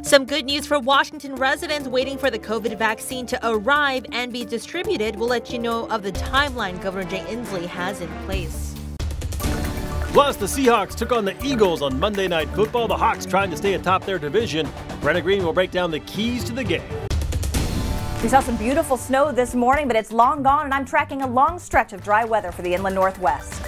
Some good news for Washington residents waiting for the COVID vaccine to arrive and be distributed. We'll let you know of the timeline Governor Jay Inslee has in place. Plus, the Seahawks took on the Eagles on Monday Night Football. The Hawks trying to stay atop their division. Brenna Green will break down the keys to the game. We saw some beautiful snow this morning, but it's long gone, and I'm tracking a long stretch of dry weather for the inland Northwest.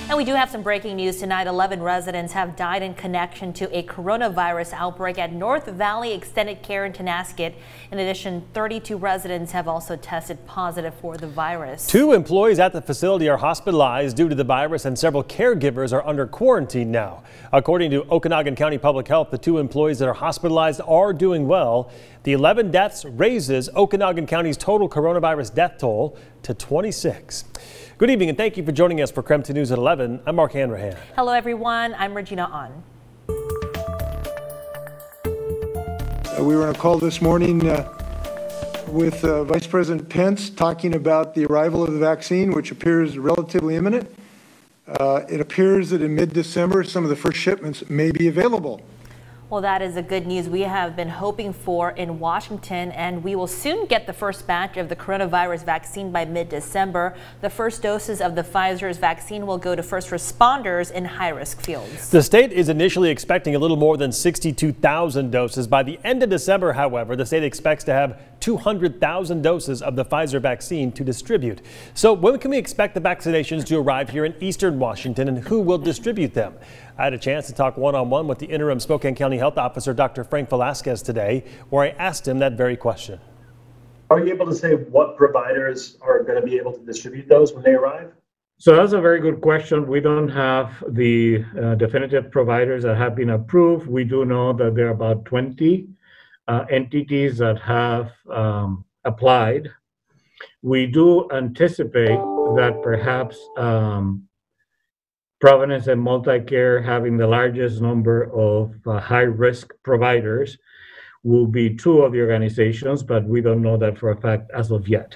And we do have some breaking news tonight. 11 residents have died in connection to a coronavirus outbreak at North Valley Extended Care in Tenasket. In addition, 32 residents have also tested positive for the virus. 2 employees at the facility are hospitalized due to the virus, and several caregivers are under quarantine now. According to Okanagan County Public Health, the 2 employees that are hospitalized are doing well. The 11 deaths raises Okanagan County's total coronavirus death toll to 26. Good evening and thank you for joining us for KREM 2 News at 11. I'm Mark Hanrahan. Hello everyone, I'm Regina On. We were on a call this morning with Vice President Pence talking about the arrival of the vaccine, which appears relatively imminent. It appears that in mid-December, some of the first shipments may be available. Well, that is the good news we have been hoping for in Washington, and we will soon get the first batch of the coronavirus vaccine by mid-December. The first doses of the Pfizer's vaccine will go to first responders in high-risk fields. The state is initially expecting a little more than 62,000 doses. By the end of December, however, the state expects to have 200,000 doses of the Pfizer vaccine to distribute. So when can we expect the vaccinations to arrive here in eastern Washington, and who will distribute them? I had a chance to talk one-on-one with the interim Spokane County Health Officer, Dr. Frank Velasquez, today, where I asked him that very question. Are you able to say what providers are going to be able to distribute those when they arrive? So that's a very good question. We don't have the definitive providers that have been approved. We do know that there are about 20 entities that have applied. We do anticipate that perhaps Providence and Multicare, having the largest number of high-risk providers, will be 2 of the organizations, but we don't know that for a fact as of yet.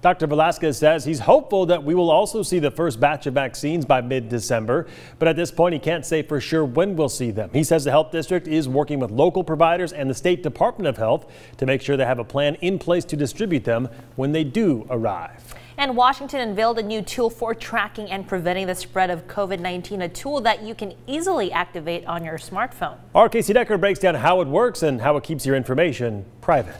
Dr. Velasquez says he's hopeful that we will also see the first batch of vaccines by mid-December, but at this point he can't say for sure when we'll see them. He says the health district is working with local providers and the State Department of Health to make sure they have a plan in place to distribute them when they do arrive. And Washington unveiled a new tool for tracking and preventing the spread of COVID-19, a tool that you can easily activate on your smartphone. Our Casey Decker breaks down how it works and how it keeps your information private.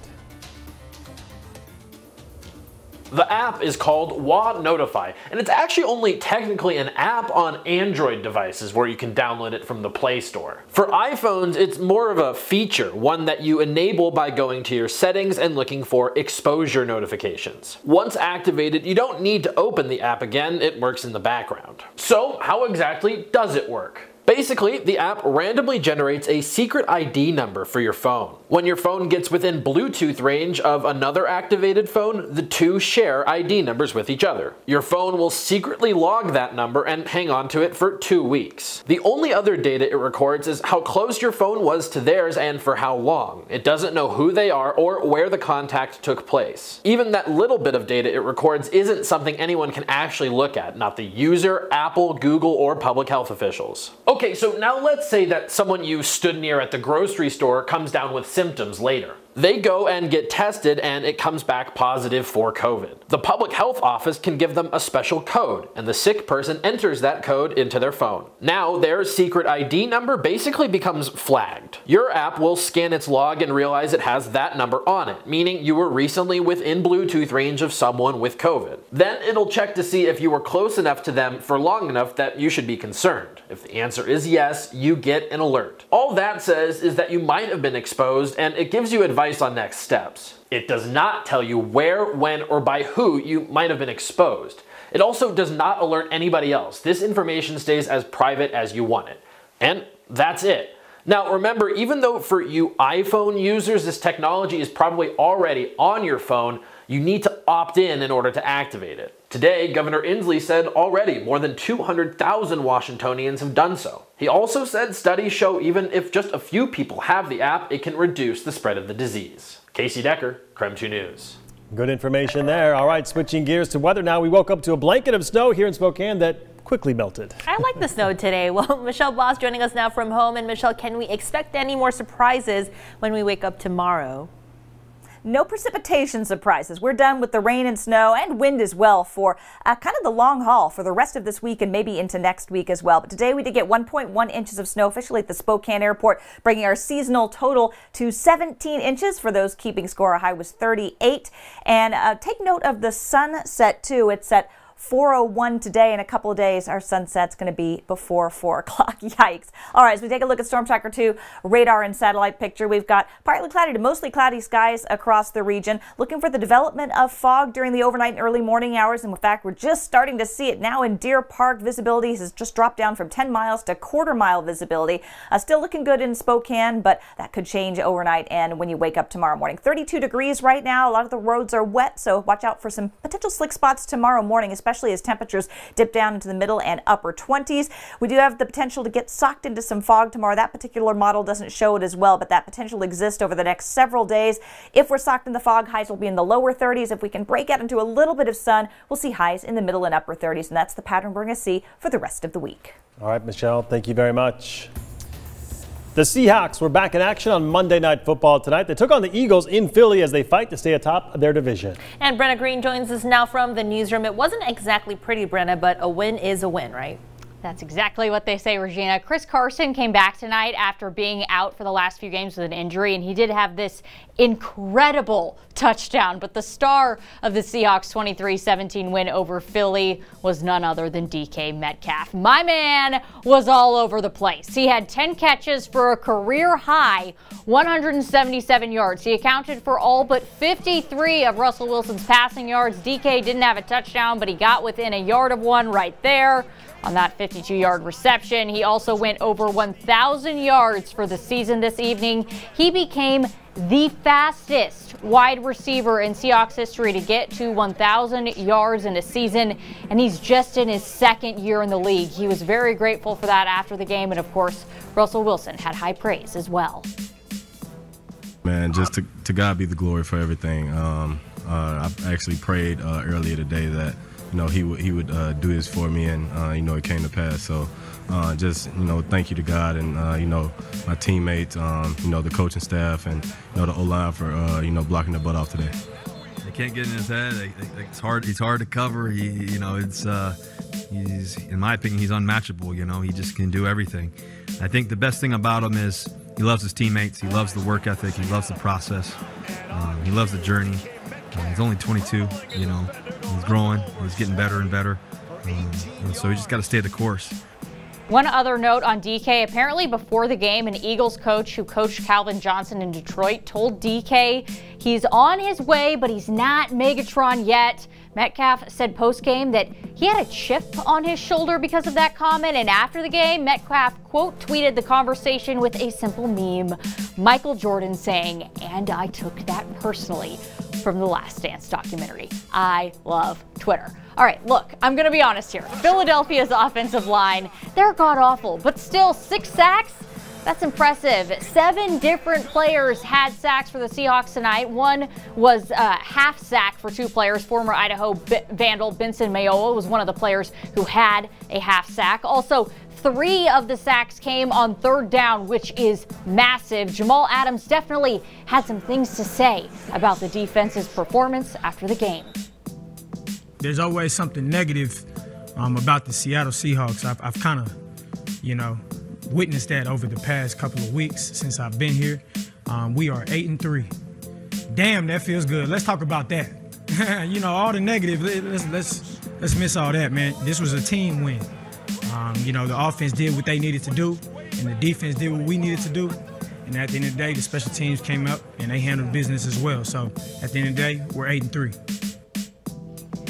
The app is called WA Notify, and it's actually only technically an app on Android devices where you can download it from the Play Store. For iPhones, it's more of a feature, one that you enable by going to your settings and looking for exposure notifications. Once activated, you don't need to open the app again, it works in the background. So how exactly does it work? Basically, the app randomly generates a secret ID number for your phone. When your phone gets within Bluetooth range of another activated phone, the 2 share ID numbers with each other. Your phone will secretly log that number and hang on to it for 2 weeks. The only other data it records is how close your phone was to theirs and for how long. It doesn't know who they are or where the contact took place. Even that little bit of data it records isn't something anyone can actually look at, not the user, Apple, Google, or public health officials. Okay, so now let's say that someone you stood near at the grocery store comes down with symptoms later. They go and get tested and it comes back positive for COVID. The public health office can give them a special code, and the sick person enters that code into their phone. Now their secret ID number basically becomes flagged. Your app will scan its log and realize it has that number on it, meaning you were recently within Bluetooth range of someone with COVID. Then it'll check to see if you were close enough to them for long enough that you should be concerned. If the answer is yes, you get an alert. All that says is that you might have been exposed, and it gives you advice on next steps. It does not tell you where, when, or by who you might have been exposed. It also does not alert anybody else. This information stays as private as you want it. And that's it. Now remember, even though for you iPhone users this technology is probably already on your phone, you need to opt in order to activate it. Today, Governor Inslee said already more than 200,000 Washingtonians have done so. He also said studies show even if just a few people have the app, it can reduce the spread of the disease. Casey Decker, KREM 2 News. Good information there. All right, switching gears to weather now. We woke up to a blanket of snow here in Spokane that quickly melted. I like the snow today. Well, Michelle Boss joining us now from home. And Michelle, can we expect any more surprises when we wake up tomorrow? No precipitation surprises. We're done with the rain and snow and wind as well for kind of the long haul for the rest of this week and maybe into next week as well. But today we did get 1.1 inches of snow officially at the Spokane airport, bringing our seasonal total to 17 inches. For those keeping score, our high was 38. And take note of the sunset too. It's at 4:01 today. In a couple of days, our sunset's going to be before 4 o'clock. Yikes. All right, as we take a look at Storm Tracker 2 radar and satellite picture, we've got partly cloudy to mostly cloudy skies across the region. Looking for the development of fog during the overnight and early morning hours. And in fact, we're just starting to see it now in Deer Park. Visibility has just dropped down from 10 miles to quarter-mile visibility. Still looking good in Spokane, but that could change overnight and when you wake up tomorrow morning. 32 degrees right now. A lot of the roads are wet, so watch out for some potential slick spots tomorrow morning, especially as temperatures dip down into the middle and upper 20s. We do have the potential to get socked into some fog tomorrow. That particular model doesn't show it as well, but that potential exists over the next several days. If we're socked in the fog, highs will be in the lower 30s. If we can break out into a little bit of sun, we'll see highs in the middle and upper 30s, and that's the pattern we're going to see for the rest of the week. All right, Michelle, thank you very much. The Seahawks were back in action on Monday Night Football tonight. They took on the Eagles in Philly as they fight to stay atop their division. And Brenna Green joins us now from the newsroom. It wasn't exactly pretty, Brenna, but a win is a win, right? That's exactly what they say, Regina. Chris Carson came back tonight after being out for the last few games with an injury, and he did have this incredible touchdown. But the star of the Seahawks' 23-17 win over Philly was none other than DK Metcalf. My man was all over the place. He had 10 catches for a career-high 177 yards. He accounted for all but 53 of Russell Wilson's passing yards. DK didn't have a touchdown, but he got within a yard of one right there on that 52-yard reception. He also went over 1,000 yards for the season this evening. He became the fastest wide receiver in Seahawks history to get to 1,000 yards in a season, and he's just in his second year in the league. He was very grateful for that after the game, and of course, Russell Wilson had high praise as well. Man, just to God be the glory for everything. I actually prayed earlier today that he would do this for me, and it came to pass. So just thank you to God and my teammates, the coaching staff, and the O-line for blocking the butt off today. They can't get in his head. It's hard. He's hard to cover. He's in my opinion, he's unmatchable. He just can do everything. I think the best thing about him is he loves his teammates. He loves the work ethic. He loves the process. He loves the journey. He's only 22. He's growing. He's getting better and better. And so we just got to stay the course. One other note on DK, apparently before the game, an Eagles coach who coached Calvin Johnson in Detroit told DK he's on his way, but he's not Megatron yet. Metcalf said post-game that he had a chip on his shoulder because of that comment, and after the game, Metcalf, quote, tweeted the conversation with a simple meme. Michael Jordan saying, "And I took that personally," from the Last Dance documentary. I love Twitter. All right, look, I'm going to be honest here. Philadelphia's offensive line, they're god-awful, but still 6 sacks? That's impressive. 7 different players had sacks for the Seahawks tonight. One was a half sack for 2 players. Former Idaho Vandal Benson Mayowa was one of the players who had a half sack. Also, 3 of the sacks came on 3rd down, which is massive. Jamal Adams definitely had some things to say about the defense's performance after the game. There's always something negative about the Seattle Seahawks. I've kind of, witnessed that over the past couple of weeks since I've been here. We are 8-3. Damn, that feels good. Let's talk about that. All the negative. Let's miss all that, man. This was a team win. The offense did what they needed to do, and the defense did what we needed to do. And at the end of the day, the special teams came up and they handled business as well. So at the end of the day, we're 8-3.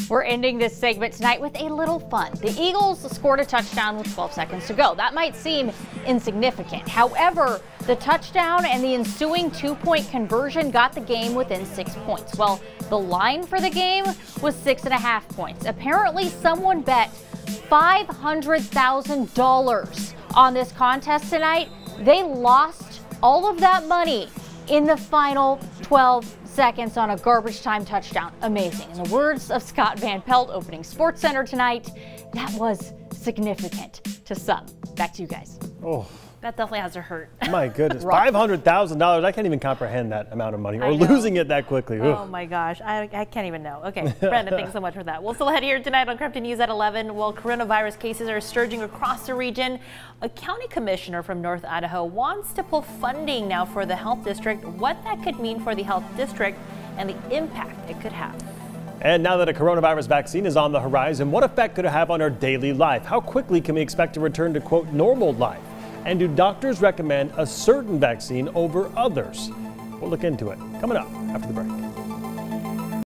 We're ending this segment tonight with a little fun. The Eagles scored a touchdown with 12 seconds to go. That might seem insignificant. However, the touchdown and the ensuing 2-point conversion got the game within 6 points. Well, the line for the game was 6.5 points. Apparently, someone bet $500,000 on this contest tonight. They lost all of that money in the final 12 seconds on a garbage time touchdown. Amazing. In the words of Scott Van Pelt, opening SportsCenter tonight, that was significant to some. Back to you guys. Oh. That definitely has to hurt. My goodness, $500,000. I can't even comprehend that amount of money, or losing it that quickly. Oh my gosh, I can't even know. Okay, Brandon, thanks so much for that. We'll still head here tonight on KREM News at 11. While coronavirus cases are surging across the region, a county commissioner from North Idaho wants to pull funding now for the health district. What that could mean for the health district and the impact it could have. And now that a coronavirus vaccine is on the horizon, what effect could it have on our daily life? How quickly can we expect to return to, quote, normal life? And do doctors recommend a certain vaccine over others? We'll look into it coming up after the break.